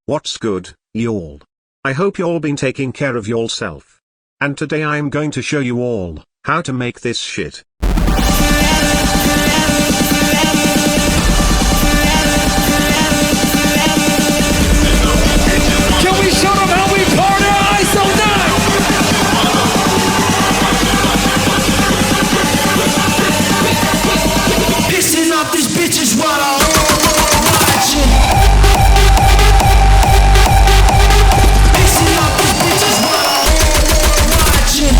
What's good, y'all? I hope y'all been taking care of yourself. And today I am going to show you all how to make this shit. Can we show them how we party ISOKNOCK? Pissing off these bitches while I'm watching. Pissing off these bitches while I'm watching.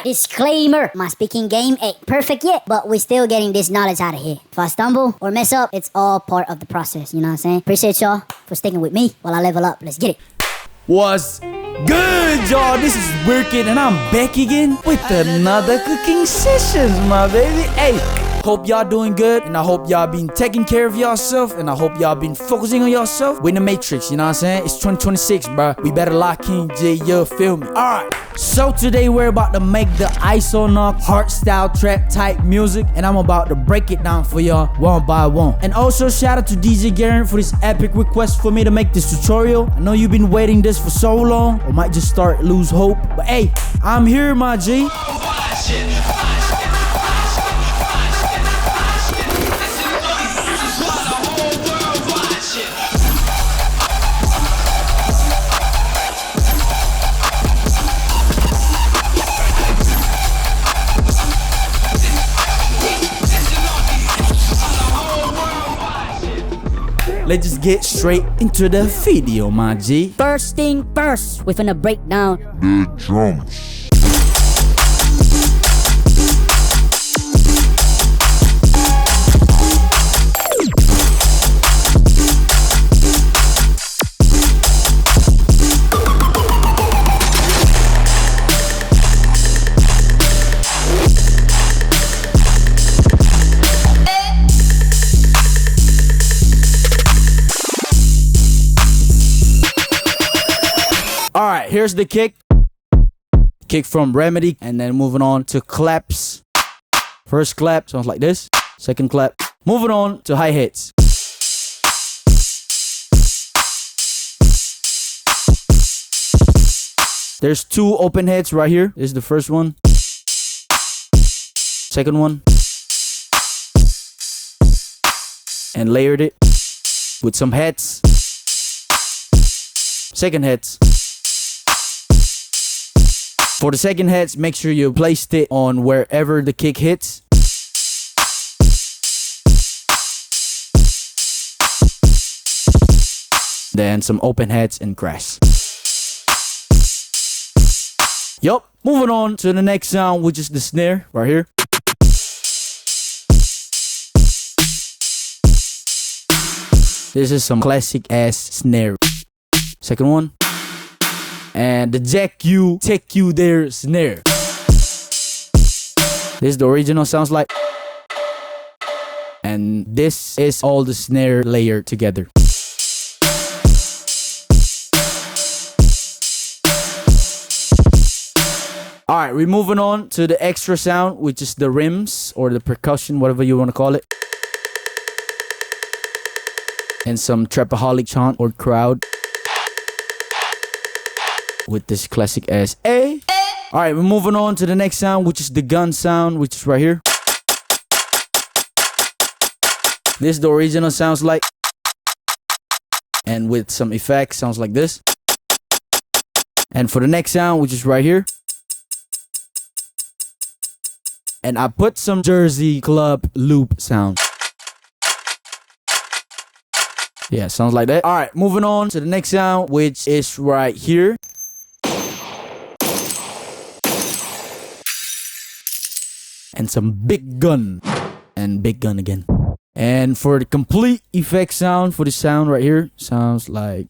Disclaimer, my speaking game ain't perfect yet, but we're still getting this knowledge out of here. If I stumble or mess up, it's all part of the process, you know what I'm saying? Appreciate y'all for sticking with me while I level up. Let's get it. What's good, y'all? This is WierdKid and I'm back again with another cooking sessions, my baby. Hey, hope y'all doing good, and I hope y'all been taking care of yourself, and I hope y'all been focusing on yourself. We're in the matrix, you know what I'm saying? It's 2026, bro. We better lock in, J, you feel me? Alright, so today we're about to make the ISOKNOCK Hardstyle trap type music, and I'm about to break it down for y'all one by one. And also shout out to DJ Garen for this epic request for me to make this tutorial. I know you've been waiting this for so long, or might just start lose hope, but hey, I'm here, my G. Let's just get straight into the video, my G. First thing first, we're finna break down the drums. Alright, here's the kick. Kick from Remedy, and then moving on to claps. First clap sounds like this. Second clap. Moving on to hi-hats. There's two open heads right here. This is the first one. Second one. And layered it with some heads. Second heads. For the second heads, make sure you placed it on wherever the kick hits. Then some open heads and crash. Yup, moving on to the next sound, which is the snare right here. This is some classic ass snare. Second one. And the Jack You, Take You There snare. This is the original sounds like. And this is all the snare layered together. Alright, we're moving on to the extra sound, which is the rims or the percussion, whatever you want to call it. And some trapaholic chant or crowd. With this classic ass A. Alright, we're moving on to the next sound, which is the gun sound, which is right here. This is the original sounds like. And with some effects, sounds like this. And for the next sound, which is right here. And I put some Jersey Club loop sound. Yeah, sounds like that. Alright, moving on to the next sound, which is right here. And some big gun. And big gun again. And for the complete effect sound, for the sound right here, sounds like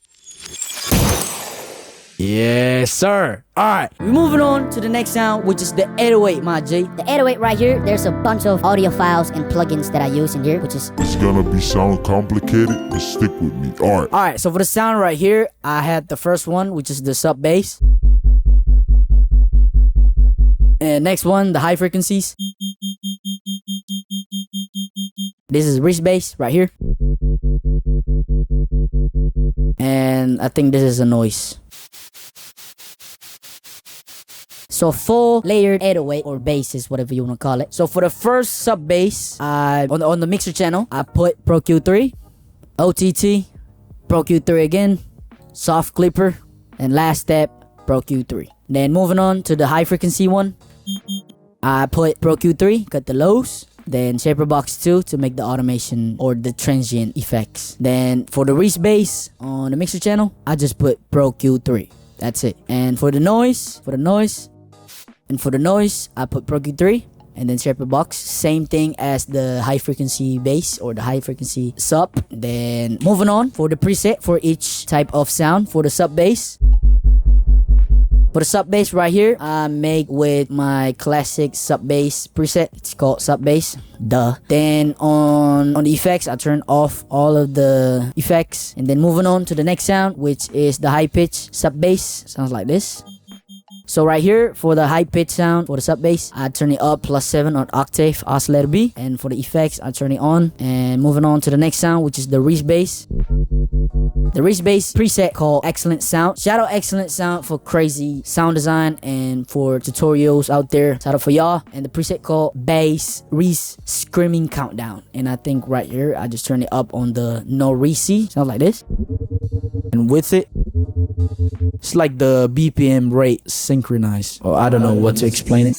Yes, sir. All right, we're moving on to the next sound, which is the 808, my G. The 808 right here, there's a bunch of audio files and plugins that I use in here, which is... It's gonna be sound complicated, but stick with me. All right, so for the sound right here, I had the first one, which is the sub bass. And next one, the high frequencies. This is wrist bass right here. And I think this is a noise. So full layered 808 or basses, whatever you want to call it. So for the first sub bass, on the mixer channel, I put Pro Q3, OTT, Pro Q3 again, soft clipper, and last step, Pro Q3. Then moving on to the high frequency one, I put Pro Q3, cut the lows, then Shaper Box 2 to make the automation or the transient effects. Then for the wrist bass on the mixer channel, I just put Pro Q3. That's it. And for the noise, I put Pro Q3 and then Shaper Box. Same thing as the high frequency bass or the high frequency sub. Then moving on for the preset for each type of sound for the sub bass. For the sub bass right here, I make with my classic sub bass preset. It's called sub bass. Duh. Then on the effects, I turn off all of the effects. And then moving on to the next sound, which is the high pitch sub bass. Sounds like this. So right here, for the high pitch sound, for the sub bass, I turn it up +7 on octave oscillator B. And for the effects, I turn it on. And moving on to the next sound, which is the wrist bass. The wrist bass preset called Excellent Sound. Shout out Excellent Sound for crazy sound design and for tutorials out there. Shout out for y'all. And the preset called Bass Reese Screaming Countdown. And I think right here, I just turn it up on the no Reese. Sounds like this. And with it, it's like the BPM rate synchronized. Or I don't know what to explain it.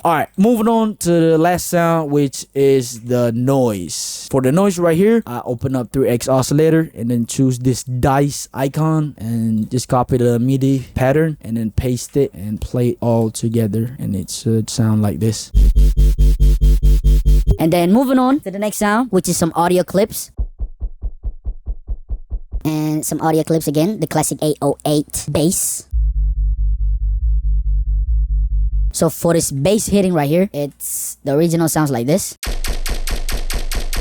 Alright, moving on to the last sound, which is the noise. For the noise right here, I open up 3X oscillator and then choose this dice icon and just copy the MIDI pattern and then paste it and play it all together, and it should sound like this. And then moving on to the next sound, which is some audio clips. And some audio clips again, the classic 808 bass. So for this bass hitting right here, it's the original sounds like this.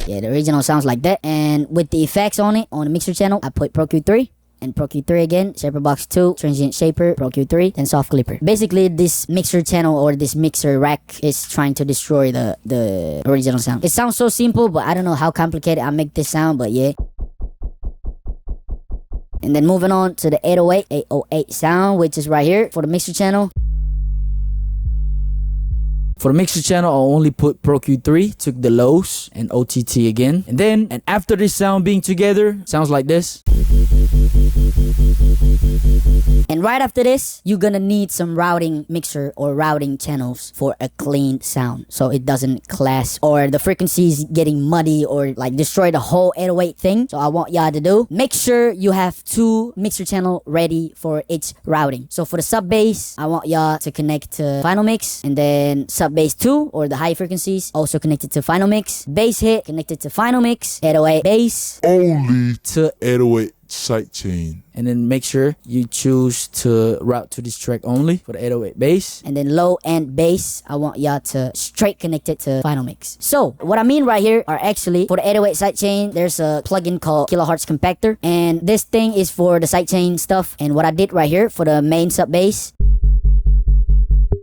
Yeah, the original sounds like that. And with the effects on it, on the mixer channel, I put Pro Q3 and Pro Q3 again, Shaper Box 2, Transient Shaper, Pro Q3, then Soft Clipper. Basically, this mixer channel or this mixer rack is trying to destroy the original sound. It sounds so simple, but I don't know how complicated I make this sound, but yeah. And then moving on to the 808 sound, which is right here for the mixer channel. For the mixer channel, I only put Pro Q3, took the lows, and OTT again. And after this sound being together, sounds like this. And right after this, you're gonna need some routing mixer or routing channels for a clean sound, so it doesn't clash or the frequencies getting muddy or like destroy the whole 808 thing. So I want y'all to do, make sure you have 2 mixer channel ready for each routing. So for the sub bass, I want y'all to connect to Final Mix, and then sub bass 2 or the high frequencies also connected to Final Mix. Bass hit connected to Final Mix. 808 bass only to 808 sidechain. And then make sure you choose to route to this track only for the 808 bass. And then low end bass, I want y'all to straight connect it to Final Mix. So what I mean right here are actually for the 808 sidechain, there's a plugin called Kilohertz Compactor, and this thing is for the sidechain stuff. And what I did right here for the main sub bass,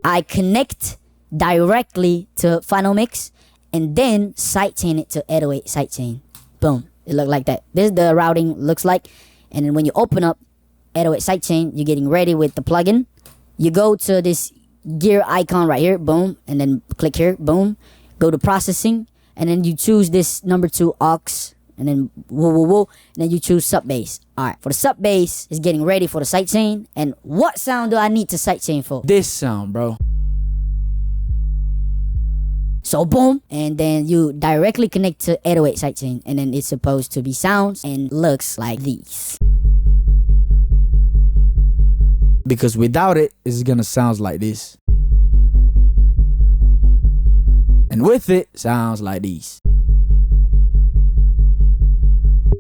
I connect directly to Final Mix and then sidechain it to 808 sidechain. Boom. It looked like that. This is the routing looks like. And then when you open up 808 sidechain, you're getting ready with the plugin. You go to this gear icon right here, boom, and then click here, boom. Go to processing, and then you choose this number 2 aux, and then and then you choose sub bass. Alright, for the sub bass, it's getting ready for the sidechain. And what sound do I need to sidechain for? This sound, bro. So boom, and then you directly connect to 808 sidechain, and then it's supposed to be sounds and looks like these. Because without it, it's gonna sound like this. And with it, sounds like these.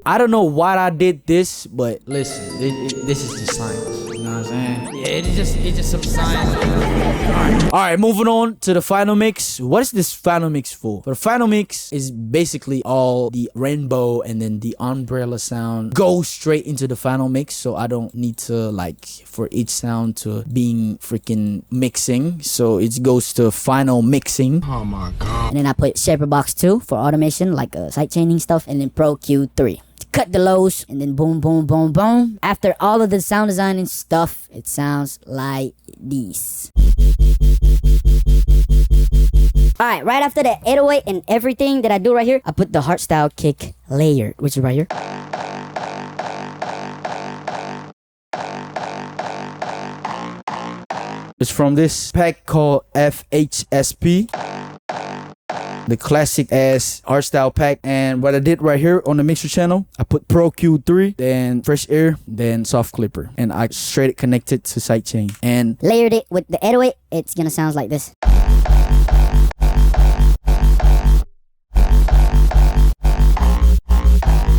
I don't know why I did this, but listen, this is the science. You know know what I'm saying? Yeah, it's just some science. All right, moving on to the final mix. What is this final mix for? The final mix is basically all the rainbow and then the umbrella sound go straight into the final mix, so I don't need to like for each sound to being freaking mixing, so it goes to final mixing. Oh my god. And then I put Shaper Box 2 for automation, like sidechaining stuff, and then Pro Q3 to cut the lows, and then boom, boom, boom, boom. After all of the sound design and stuff, it sounds like this. Alright, right after the 808 and everything that I do right here, I put the Hardstyle kick layer, which is right here. It's from this pack called FHSP, the classic ass hardstyle pack. And what I did right here on the mixer channel, I put Pro Q3, then Fresh Air, then Soft Clipper, and I straight connected to sidechain and Layered it with the 808. It's gonna sound like this.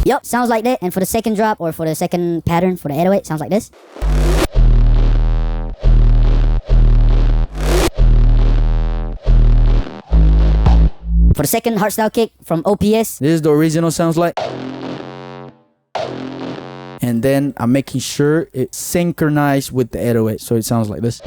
Yup, sounds like that. And for the second drop, or for the second pattern for the 808, sounds like this. For the second hardstyle kick from OPS, this is the original sounds like. And then I'm making sure it's synchronized with the 808, so it sounds like this.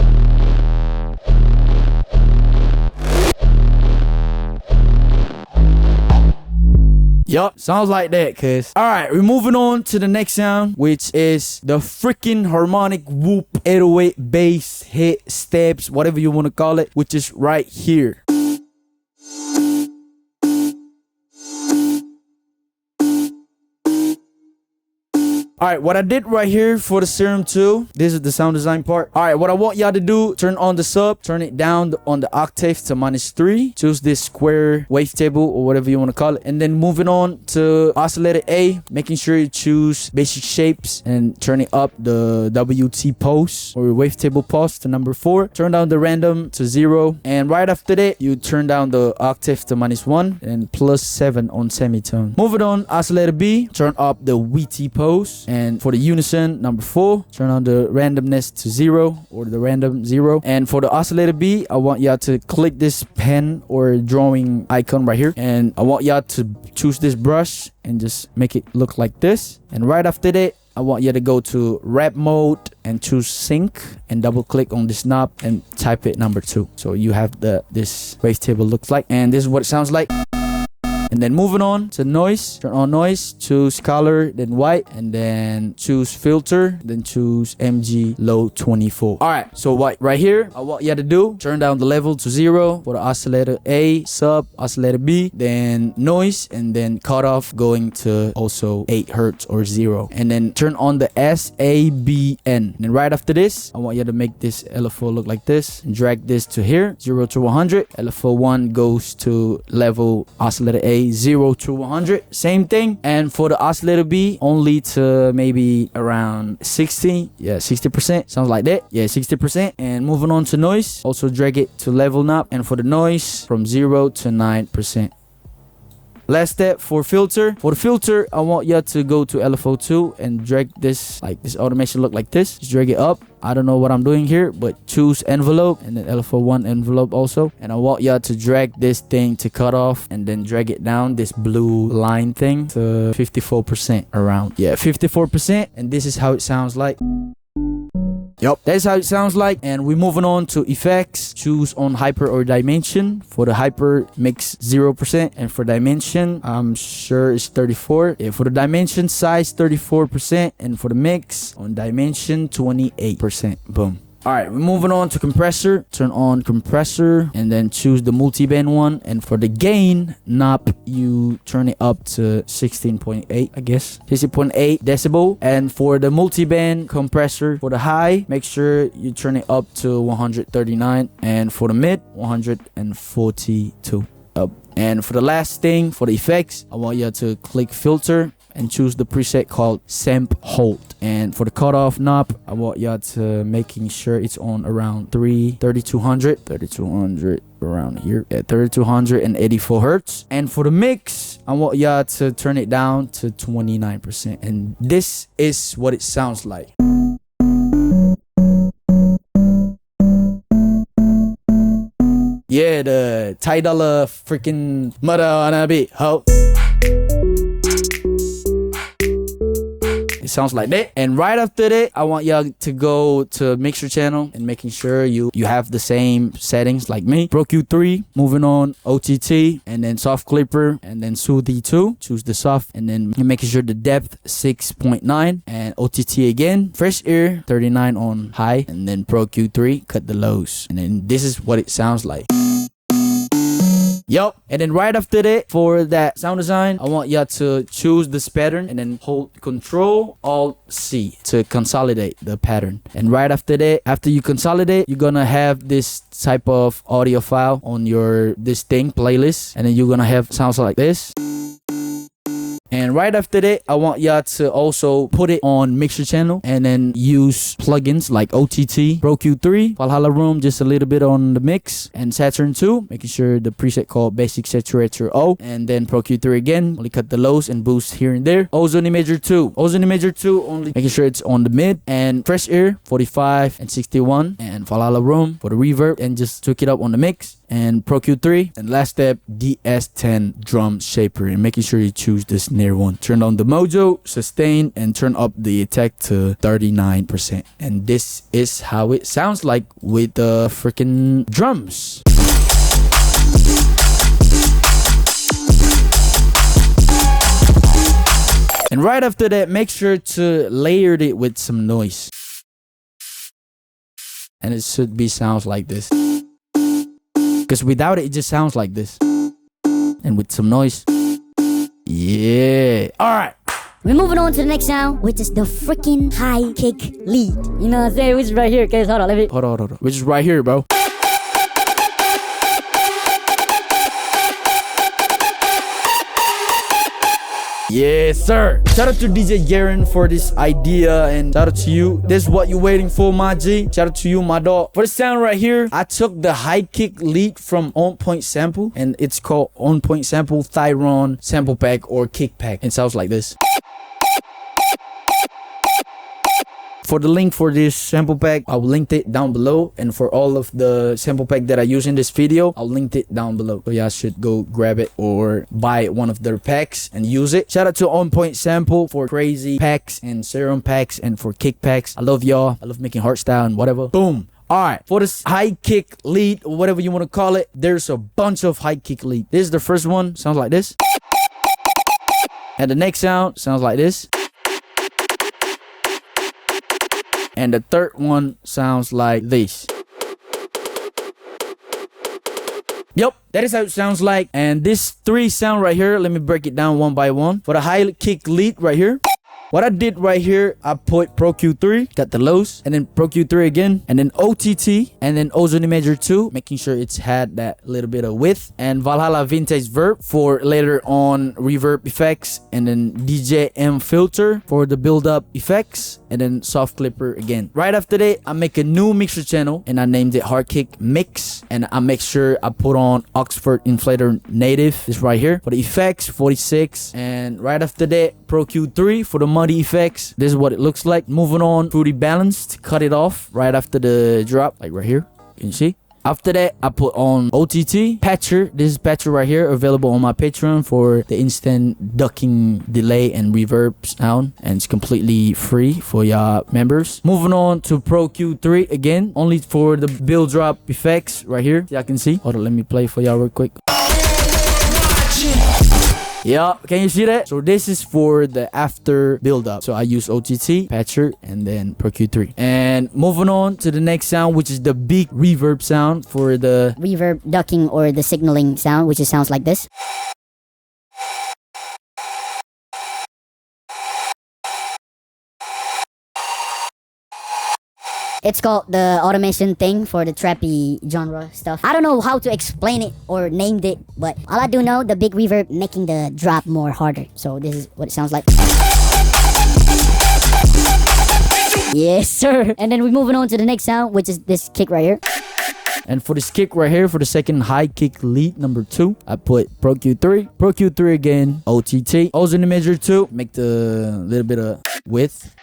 Yup, sounds like that, cuz. Alright, we're moving on to the next sound, which is the freaking harmonic whoop 808 bass hit steps, whatever you want to call it, which is right here. Alright, what I did right here for the Serum 2, this is the sound design part. Alright, what I want y'all to do, turn on the sub, turn it down on the octave to -3. Choose this square wavetable or whatever you want to call it. And then moving on to oscillator A, making sure you choose basic shapes and turn it up the WT pulse or wavetable pulse to number 4. Turn down the random to 0. And right after that, you turn down the octave to -1 and +7 on semitone. Moving on, oscillator B, turn up the WT pulse. And for the unison, number 4, turn on the randomness to 0 or the random 0. And for the oscillator B, I want y'all to click this pen or drawing icon right here. And I want y'all to choose this brush and just make it look like this. And right after that, I want you to go to rap mode and choose sync and double click on this knob and type it number 2. So you have this wavetable looks like, and this is what it sounds like. And then moving on to noise, turn on noise, choose color, then white, and then choose filter, then choose MG low 24. All right, so what right here, what you have to do, turn down the level to 0 for the oscillator A, sub, oscillator B, then noise, and then cutoff going to also 8 hertz or 0. And then turn on the SABN. And right after this, I want you to make this LFO look like this, and drag this to here, 0 to 100. LFO1 goes to level oscillator A, 0 to 100, same thing. And for the oscillator B, only to maybe around 60, yeah, 60%, sounds like that, yeah, 60%. And moving on to noise, also drag it to level knob, and for the noise from 0 to 9%. Last step for filter. For the filter, I want you to go to LFO2 and drag this, like this automation look like this. Just drag it up. I don't know what I'm doing here, but choose envelope and then LFO1 envelope also. And I want you to drag this thing to cut off and then drag it down, this blue line thing, to 54% around. Yeah, 54%. And this is how it sounds like. Yup, that's how it sounds like. And we're moving on to effects. Choose on hyper or dimension. For the hyper, mix 0%, and for dimension, I'm sure it's 34. Yeah, for the dimension size, 34%, and for the mix on dimension, 28%. Boom. Alright, we're moving on to compressor. Turn on compressor and then choose the multi-band one. And for the gain knob, you turn it up to 16.8, I guess. 16.8 decibel. And for the multi-band compressor, for the high, make sure you turn it up to 139. And for the mid, 142 up. And for the last thing, for the effects, I want you to click filter and choose the preset called Samp Hold. And for the cutoff knob, I want y'all to making sure it's on around 3200 around here at 3284 hertz. And for the mix, I want y'all to turn it down to 29%. And this is what it sounds like. Yeah, the $10 freaking mother on a beat, ho. It sounds like that. And right after that, I want y'all to go to mixer channel and making sure you have the same settings like me. Pro Q3, moving on OTT, and then soft clipper, and then Soothie 2. Choose the soft, and then you're making sure the depth 6.9, and OTT again. Fresh air 39 on high, and then Pro Q3, cut the lows. And then this is what it sounds like. Yup. And then right after that, for that sound design, I want y'all to choose this pattern and then hold Control Alt C to consolidate the pattern. And right after that, after you consolidate, you're gonna have this type of audio file on your distinct playlist, and then you're gonna have sounds like this. And right after that, I want y'all to also put it on mixer channel and then use plugins like OTT, Pro Q3, Valhalla Room, just a little bit on the mix, and Saturn 2, making sure the preset called Basic Saturator O, and then Pro Q3 again, only cut the lows and boost here and there. Ozone Imager 2, Ozone Imager 2, only making sure it's on the mid, and Fresh Air 45 and 61, and Valhalla Room for the reverb, and just took it up on the mix. And Pro Q3, and last step, DS10 drum shaper, and making sure you choose the snare one. Turn on the mojo, sustain, and turn up the attack to 39%. And this is how it sounds like with the freaking drums. And right after that, make sure to layer it with some noise. And it should be sounds like this. Because without it, it just sounds like this. And with some noise. Yeah. Alright. We're moving on to the next sound, which is the freaking high kick lead. You know what I'm saying? Which is right here, guys. Hold on, let me. Hold on. Which is right here, bro. Yes, sir. Shout out to DJ Garen for this idea, and shout out to you. This is what you're waiting for, my G. Shout out to you, my dog. For the sound right here, I took the high kick lead from On Point Sample, and it's called On Point Sample Thyron Sample Pack or Kick Pack. It sounds like this. For the link for this sample pack, I'll link it down below. And for all of the sample pack that I use in this video, I'll link it down below. So y'all should go grab it or buy one of their packs and use it. Shout out to On Point Sample for crazy packs and serum packs and for kick packs. I love y'all. I love making hardstyle and whatever. Boom. Alright, for this high kick lead, or whatever you want to call it, there's a bunch of high kick lead. This is the first one. Sounds like this. And the next sound sounds like this. And the third one sounds like this. Yep, that is how it sounds like. And this three sound right here, let me break it down one by one. For the high kick lead right here, what I did right here, I put Pro Q3, got the lows, and then Pro Q3 again, and then OTT, and then Ozone Imager 2, making sure it's had that little bit of width, and Valhalla Vintage Verb for later on reverb effects, and then DJ M Filter for the build-up effects, and then Soft Clipper again. Right after that, I make a new mixer channel, and I named it Hard Kick Mix, and I make sure I put on Oxford Inflator Native, this right here, for the effects, 46, and right after that, Pro Q3 for the muddy effects. This is what it looks like. Moving on, Fruity Balanced, cut it off right after the drop, like right here. Can you see? After that, I put on OTT Patcher. This is Patcher right here, available on my Patreon for the instant ducking, delay, and reverb sound, and it's completely free for y'all members. Moving on to Pro Q3 again, only for the build drop effects right here. Y'all can see. Hold on, let me play for y'all real quick. Yeah, can you see that? So this is for the after build up. So I use OTT, Patcher, and then Pro Q3. And moving on to the next sound, which is the big reverb sound for the reverb ducking or the signaling sound, which sounds like this. It's called the automation thing for the trappy genre stuff. I don't know how to explain it or named it, but all I do know, the big reverb making the drop more harder. So this is what it sounds like. Yes, sir. And then we're moving on to the next sound, which is this kick right here. And for this kick right here, for the second high kick lead, number 2, I put Pro Q3 again, OTT, Ozone Imager 2, make the little bit of width.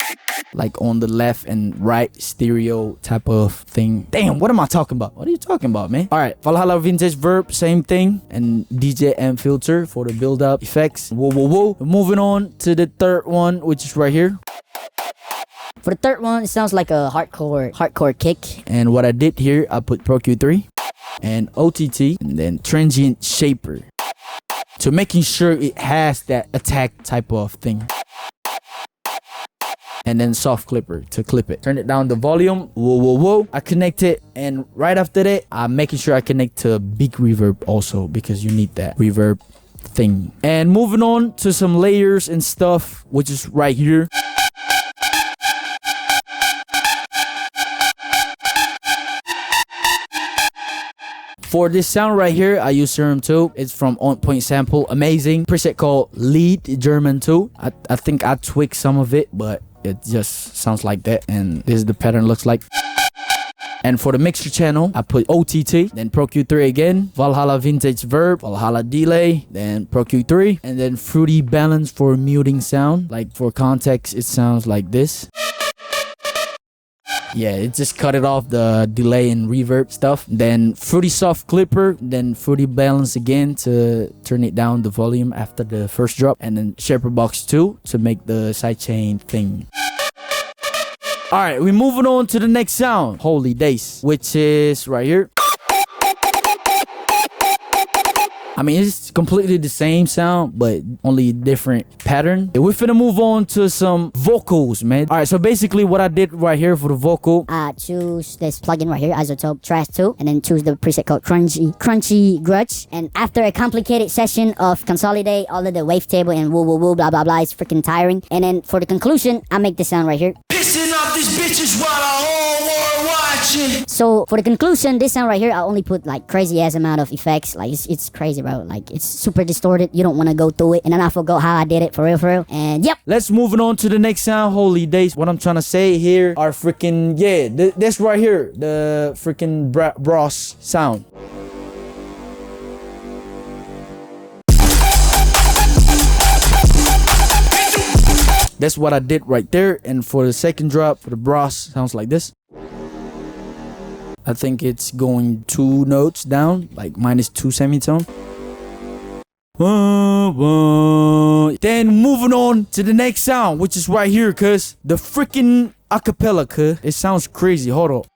like on the left and right stereo type of thing. Damn, what am I talking about? What are you talking about, man? All right, Valhalla Vintage Verb, same thing, and DJ M filter for the build up effects. Whoa, whoa, whoa. Moving on to the third one, which is right here. For the third one, it sounds like a hardcore kick. And what I did here, I put Pro Q3 and OTT and then Transient Shaper to making sure it has that attack type of thing. And then soft clipper to clip it. Turn it down the volume. Whoa, whoa, whoa. I connect it, and right after that, I'm making sure I connect to big reverb also, because you need that reverb thing. And moving on to some layers and stuff, which is right here. For this sound right here, I use Serum 2. It's from On Point Sample. Amazing. Preset called Lead German 2. I think I tweaked some of it, but it just sounds like that. And this is the pattern looks like. And for the mixture channel, I put OTT, then Pro Q3 again, Valhalla Vintage Verb, Valhalla Delay, then Pro Q3, and then Fruity Balance for muting sound. Like for context, it sounds like this. Yeah, it just cut it off the delay and reverb stuff. Then Fruity Soft Clipper, then Fruity Balance again to turn it down the volume after the first drop. And then Shaper Box 2 to make the sidechain thing. Alright, we're moving on to the next sound. Holy days. Which is right here. I mean, it's completely the same sound, but only different pattern. We're finna move on to some vocals, man. All right, so basically what I did right here for the vocal, I choose this plugin right here, Isotope Trash 2, and then choose the preset called Crunchy Grudge. And after a complicated session of consolidate all of the wavetable and woo woo woo blah blah blah, it's freaking tiring. And then for the conclusion, I make this sound right here. Pissing off these bitches while the whole world watching. So for the conclusion, this sound right here, I only put like crazy ass amount of effects. Like it's crazy, bro. Like it's super distorted. You don't want to go through it. And then I forgot how I did it for real. And yep. Let's moving on to the next sound. Holy days. What I'm trying to say here are freaking, yeah, this right here, the freaking brass sound. That's what I did right there. And for the second drop, for the brass, sounds like this. I think it's going 2 notes down, like -2 semitone. Then moving on to the next sound, which is right here, cuz the freaking acapella, cuz it sounds crazy. Hold up.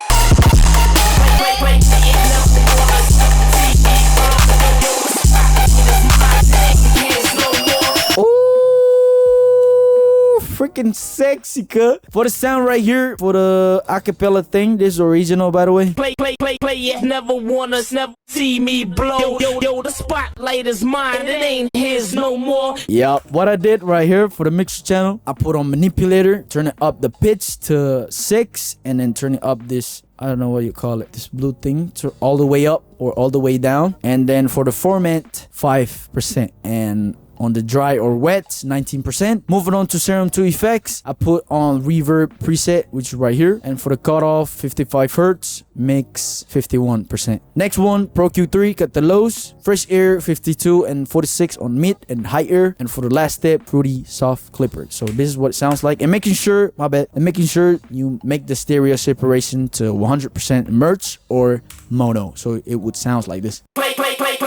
Freaking sexy, cuz. For the sound right here, for the acapella thing, this is original, by the way. Play it. Never wanna see me blow. Yo, the spotlight is mine. It ain't his no more. Yeah, what I did right here for the mixer channel, I put on manipulator, turn it up the pitch to 6, and then turn it up this, I don't know what you call it, this blue thing, to all the way up or all the way down. And then for the format, 5%. And on the dry or wet, 19%. Moving on to Serum 2 effects, I put on reverb preset, which is right here. And for the cutoff, 55 Hz, mix 51%. Next one, Pro Q3, cut the lows. Fresh air, 52 and 46 on mid and high air. And for the last step, Fruity Soft Clipper. So this is what it sounds like. And making sure, making sure you make the stereo separation to 100% merge or mono. So it would sound like this. Play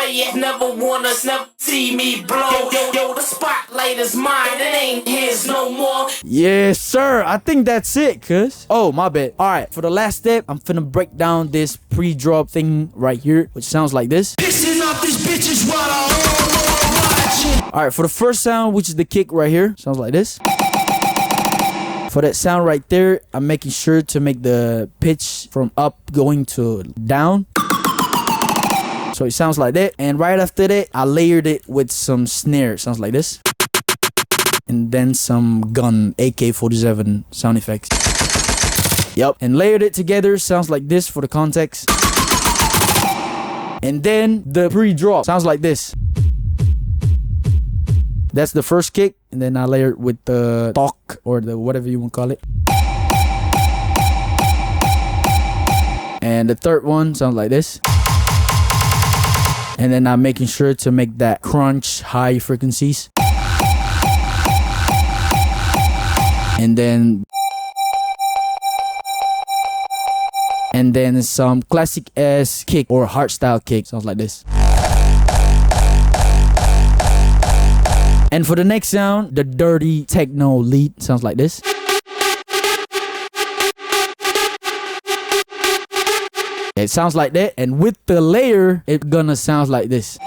it. Never wanna see me blow. Yo, the spotlight is mine. It ain't his no more. Yes, sir. I think that's it, cuz. Oh, my bad. All right, for the last step, I'm finna break down this pre-drop thing right here, which sounds like this. Pissing off these bitches while the whole world watching. All right, for the first sound, which is the kick right here, sounds like this. For that sound right there, I'm making sure to make the pitch from up going to down. So it sounds like that. And right after that, I layered it with some snare. It sounds like this. And then some gun, AK-47 sound effects. Yep. And layered it together. Sounds like this for the context. And then the pre-drop sounds like this. That's the first kick. And then I layer it with the talk or the whatever you want to call it. And the third one sounds like this. And then I'm making sure to make that crunch high frequencies. And then and then some classic ass kick or hardstyle kick. Sounds like this. And for the next sound, the dirty techno lead sounds like this. It sounds like that, and with the layer, it's gonna sound like this.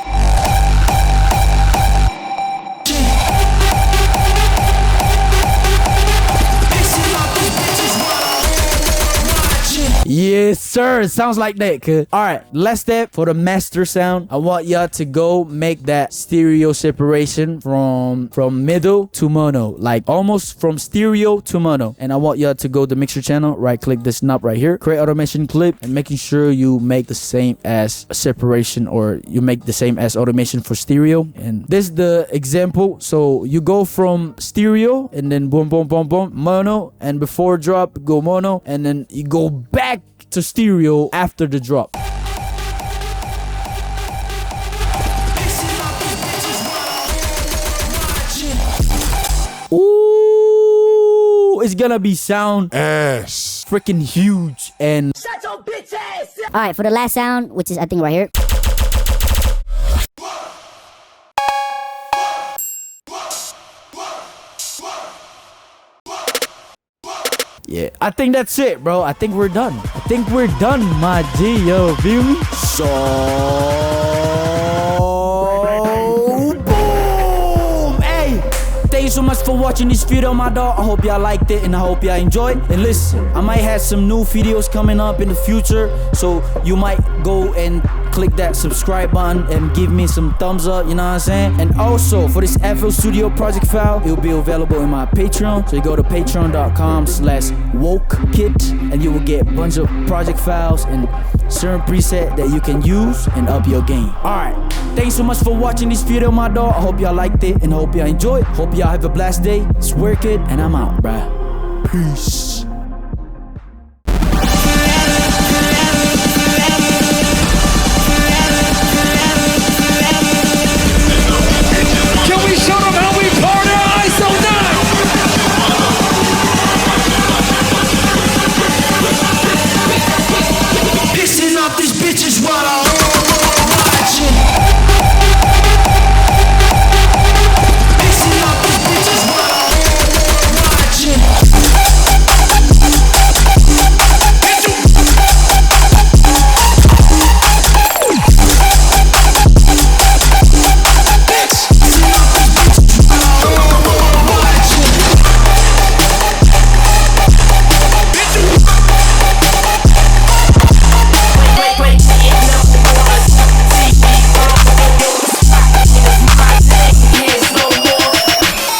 Yes, sir. It sounds like that, kid. Alright, last step for the master sound. I want y'all to go make that stereo separation from middle to mono. Like almost from stereo to mono. And I want y'all to go to mixer channel, right click this knob right here, create automation clip, and making sure you make the same as separation, or you make the same as automation for stereo. And this is the example. So you go from stereo and then boom, boom, boom, boom, mono, and before drop, go mono, and then you go back to stereo after the drop. Ooh, it's gonna be sound Ass. freaking huge. And Alright, for the last sound, which is I think right here. yeah, I think that's it, bro. I think we're done. I think we're done, my G. Yo, feel me? So, boom! Hey! Thank you so much for watching this video, my dog. I hope y'all liked it and I hope y'all enjoyed. And listen, I might have some new videos coming up in the future, so you might go and click that subscribe button and give me some thumbs up, you know what I'm saying? And also for this FL Studio project file, it will be available in my Patreon. So you go to patreon.com/WokeKid and you will get a bunch of project files and Serum preset that you can use and up your game. Alright, thanks so much for watching this video, my dog. I hope y'all liked it and hope y'all enjoyed. Hope y'all have a blessed day. It's WierdKid and I'm out, bruh. Peace.